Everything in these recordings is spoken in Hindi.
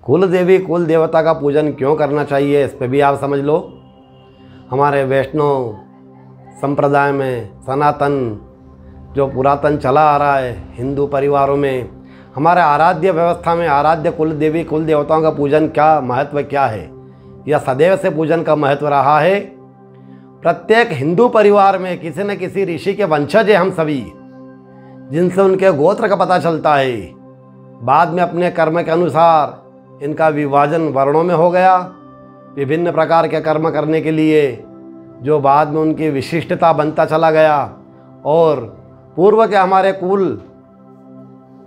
कुल देवी कुल देवता का पूजन क्यों करना चाहिए, इस पे भी आप समझ लो। हमारे वैष्णव संप्रदाय में सनातन जो पुरातन चला आ रहा है हिंदू परिवारों में, हमारे आराध्य व्यवस्था में आराध्य कुल देवी कुल देवताओं का पूजन क्या महत्व क्या है, यह सदैव से पूजन का महत्व रहा है। प्रत्येक हिंदू परिवार में किसी न किसी ऋषि के वंशज हैं हम सभी, जिनसे उनके गोत्र का पता चलता है। बाद में अपने कर्म के अनुसार इनका विभाजन वर्णों में हो गया, विभिन्न प्रकार के कर्म करने के लिए, जो बाद में उनकी विशिष्टता बनता चला गया। और पूर्व के हमारे कुल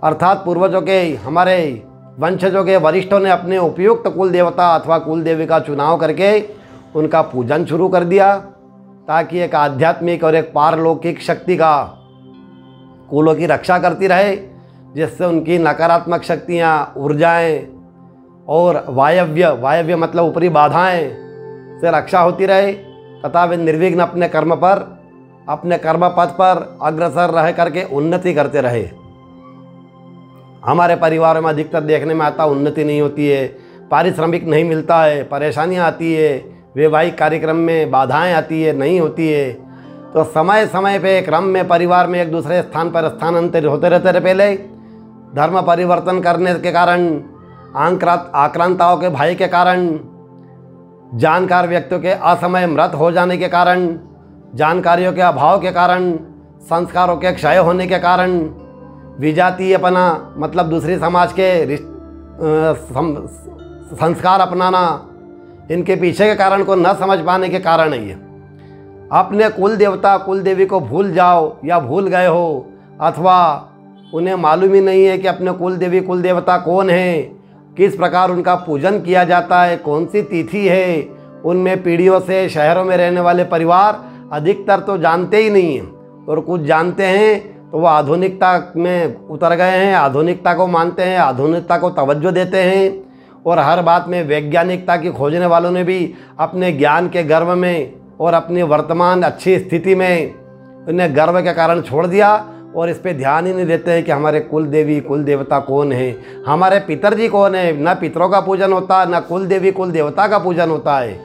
अर्थात पूर्वजों के हमारे वंशजों के वरिष्ठों ने अपने उपयुक्त कुल देवता अथवा कुल देवी का चुनाव करके उनका पूजन शुरू कर दिया, ताकि एक आध्यात्मिक और एक पारलौकिक शक्ति का कुलों की रक्षा करती रहे, जिससे उनकी नकारात्मक शक्तियाँ, ऊर्जाएँ और वायव्य मतलब ऊपरी बाधाएं से रक्षा होती रहे, तथा वे निर्विघ्न अपने कर्म पथ पर अग्रसर रह करके उन्नति करते रहे। हमारे परिवारों में अधिकतर देखने में आता उन्नति नहीं होती है, पारिश्रमिक नहीं मिलता है, परेशानियां आती है, वैवाहिक कार्यक्रम में बाधाएं आती है, नहीं होती है। तो समय समय पे क्रम में परिवार में एक दूसरे स्थान पर स्थानांतरित होते रहते रहे। पहले धर्म परिवर्तन करने के कारण, आक्रांताओं के भय के कारण, जानकार व्यक्तियों के असमय मृत हो जाने के कारण, जानकारियों के अभाव के कारण, संस्कारों के क्षय होने के कारण, विजातीयपना मतलब दूसरी समाज के संस्कार अपनाना, इनके पीछे के कारण को न समझ पाने के कारण है ये। अपने कुल देवता कुल देवी को भूल जाओ या भूल गए हो, अथवा उन्हें मालूम ही नहीं है कि अपने कुल देवी कुल देवता कौन है, किस प्रकार उनका पूजन किया जाता है, कौन सी तिथि है, उनमें पीढ़ियों से शहरों में रहने वाले परिवार अधिकतर तो जानते ही नहीं हैं, और कुछ जानते हैं तो वो आधुनिकता में उतर गए हैं, आधुनिकता को मानते हैं, आधुनिकता को तवज्जो देते हैं। और हर बात में वैज्ञानिकता की खोजने वालों ने भी अपने ज्ञान के गर्व में और अपनी वर्तमान अच्छी स्थिति में उन्हें गर्व के कारण छोड़ दिया, और इस पे ध्यान ही नहीं देते हैं कि हमारे कुल देवी कुल देवता कौन है, हमारे पितरजी कौन है। न पितरों का पूजन होता है, न कुल देवी कुल देवता का पूजन होता है।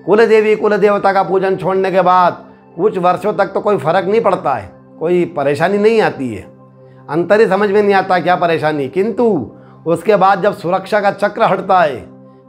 कुल देवी कुल देवता का पूजन छोड़ने के बाद कुछ वर्षों तक तो कोई फर्क नहीं पड़ता है, कोई परेशानी नहीं आती है, अंतर ही समझ में नहीं आता क्या परेशानी। किंतु उसके बाद जब सुरक्षा का चक्र हटता है,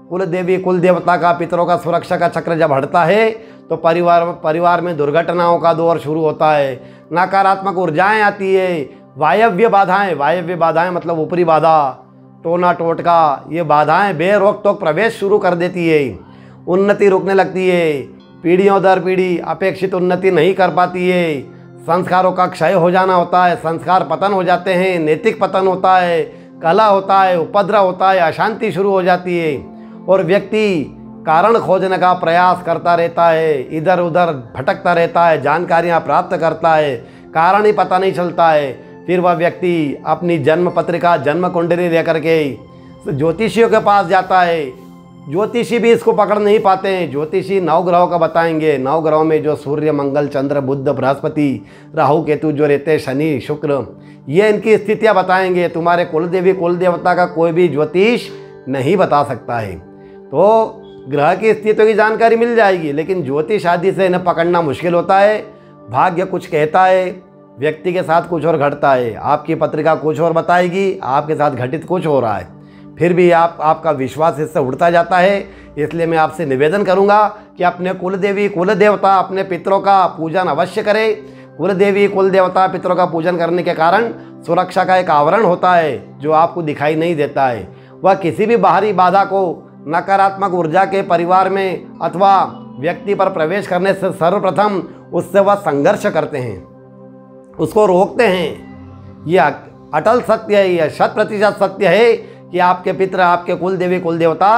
कुल देवी कुल देवता का पितरों का सुरक्षा का चक्र जब हटता है, तो परिवार में दुर्घटनाओं का दौर शुरू होता है, नकारात्मक ऊर्जाएं आती है, वायव्य बाधाएं मतलब ऊपरी बाधा, टोना टोटका, ये बाधाएं बेरोक टोक प्रवेश शुरू कर देती है, उन्नति रुकने लगती है, पीढ़ियों दर पीढ़ी अपेक्षित उन्नति नहीं कर पाती है, संस्कारों का क्षय हो जाना होता है, संस्कार पतन हो जाते हैं, नैतिक पतन होता है, कलह होता है, उपद्रव होता है, अशांति शुरू हो जाती है, और व्यक्ति कारण खोजने का प्रयास करता रहता है, इधर उधर भटकता रहता है, जानकारियां प्राप्त करता है, कारण ही पता नहीं चलता है। फिर वह व्यक्ति अपनी जन्म पत्रिका जन्म कुंडली लेकर के ज्योतिषियों के पास जाता है, ज्योतिषी भी इसको पकड़ नहीं पाते हैं। ज्योतिषी 9 ग्रहों का बताएंगे, 9 ग्रहों में जो सूर्य मंगल चंद्र बुध बृहस्पति राहु केतु जो रहते हैं, शनि शुक्र, ये इनकी स्थितियाँ बताएंगे। तुम्हारे कुल देवी कुल देवता का कोई भी ज्योतिष नहीं बता सकता है। तो ग्रह की स्थितियों की जानकारी मिल जाएगी, लेकिन ज्योतिष आदि से इन्हें पकड़ना मुश्किल होता है। भाग्य कुछ कहता है, व्यक्ति के साथ कुछ और घटता है, आपकी पत्रिका कुछ और बताएगी, आपके साथ घटित कुछ हो रहा है, फिर भी आपका विश्वास इससे उड़ता जाता है। इसलिए मैं आपसे निवेदन करूंगा कि अपने कुल देवी कुल देवता अपने पितरों का पूजन अवश्य करें। कुल देवी कुल देवता पितरों का पूजन करने के कारण सुरक्षा का एक आवरण होता है जो आपको दिखाई नहीं देता है। वह किसी भी बाहरी बाधा को, नकारात्मक ऊर्जा के परिवार में अथवा व्यक्ति पर प्रवेश करने से सर्वप्रथम उससे वह संघर्ष करते हैं, उसको रोकते हैं। यह अटल सत्य है, यह 100% सत्य है कि आपके पितर आपके कुल देवी कुल देवता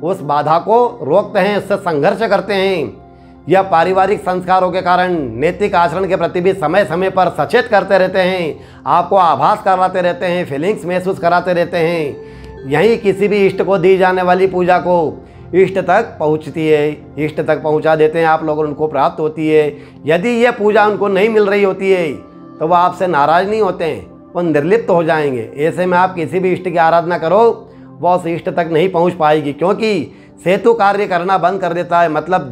उस बाधा को रोकते हैं, उससे संघर्ष करते हैं। यह पारिवारिक संस्कारों के कारण नैतिक आचरण के प्रति भी समय समय पर सचेत करते रहते हैं, आपको आभास कराते रहते हैं, फीलिंग्स महसूस कराते रहते हैं। यही किसी भी इष्ट को दी जाने वाली पूजा को इष्ट तक पहुंचती है, इष्ट तक पहुंचा देते हैं आप लोग, उनको प्राप्त होती है। यदि यह पूजा उनको नहीं मिल रही होती है तो वह आपसे नाराज़ नहीं होते हैं, वो निर्लिप्त हो जाएंगे। ऐसे में आप किसी भी इष्ट की आराधना करो, वह उस इष्ट तक नहीं पहुंच पाएगी, क्योंकि सेतु कार्य करना बंद कर देता है। मतलब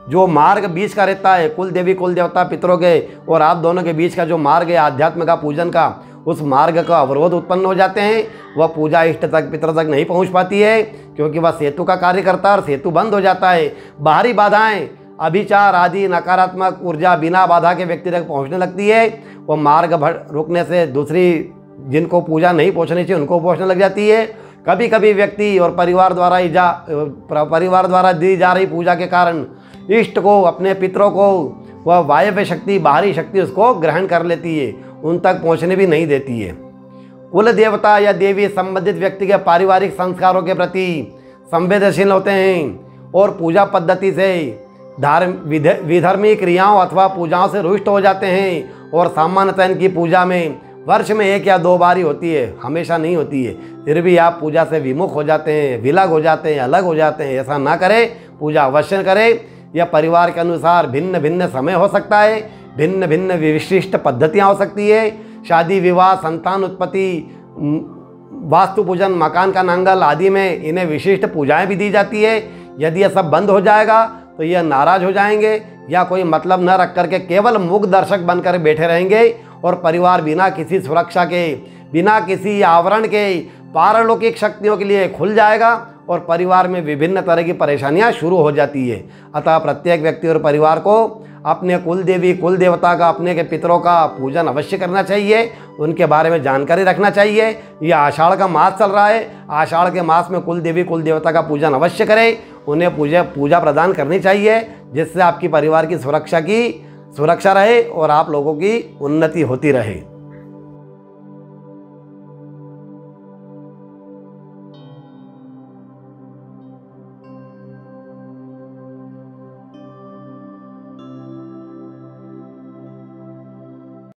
जो मार्ग बीच का रहता है कुल देवी कुल देवता पितरों के और आप दोनों के बीच का जो मार्ग है आध्यात्म का पूजन का, उस मार्ग का अवरोध उत्पन्न हो जाते हैं। वह पूजा इष्ट तक पितर तक नहीं पहुंच पाती है, क्योंकि वह सेतु का कार्य करता है और सेतु बंद हो जाता है। बाहरी बाधाएं, अभिचार आदि नकारात्मक ऊर्जा बिना बाधा के व्यक्ति तक पहुंचने लगती है। वह मार्ग रुकने से दूसरी जिनको पूजा नहीं पहुंचनी चाहिए उनको पहुंचने लग जाती है। कभी कभी व्यक्ति और परिवार द्वारा दी जा रही पूजा के कारण इष्ट को, अपने पितरों को, वह वायव्य शक्ति, बाहरी शक्ति उसको ग्रहण कर लेती है, उन तक पहुंचने भी नहीं देती है। कुल देवता या देवी संबंधित व्यक्ति के पारिवारिक संस्कारों के प्रति संवेदनशील होते हैं और पूजा पद्धति से विधर्मी क्रियाओं अथवा पूजाओं से रुष्ट हो जाते हैं। और सामान्यतः इनकी पूजा में वर्ष में 1 या 2 बार ही होती है, हमेशा नहीं होती है। फिर भी आप पूजा से विमुख हो जाते हैं, विलग हो जाते हैं, अलग हो जाते हैं। ऐसा ना करें, पूजा अवश्य करें। यह परिवार के अनुसार भिन्न भिन्न समय हो सकता है, भिन्न भिन्न विशिष्ट पद्धतियाँ हो सकती है। शादी विवाह, संतान उत्पत्ति, वास्तु पूजन, मकान का नांगल आदि में इन्हें विशिष्ट पूजाएं भी दी जाती है। यदि यह सब बंद हो जाएगा तो यह नाराज हो जाएंगे या कोई मतलब न रख करके केवल मूक दर्शक बनकर बैठे रहेंगे और परिवार बिना किसी सुरक्षा के, बिना किसी आवरण के पारलौकिक शक्तियों के लिए खुल जाएगा और परिवार में विभिन्न तरह की परेशानियां शुरू हो जाती है। अतः प्रत्येक व्यक्ति और परिवार को अपने कुल देवी कुल देवता का, अपने के पितरों का पूजन अवश्य करना चाहिए, उनके बारे में जानकारी रखना चाहिए। यह आषाढ़ का मास चल रहा है, आषाढ़ के मास में कुल देवी कुल देवता का पूजन अवश्य करें, उन्हें पूजा प्रदान करनी चाहिए, जिससे आपकी परिवार की सुरक्षा रहे और आप लोगों की उन्नति होती रहे।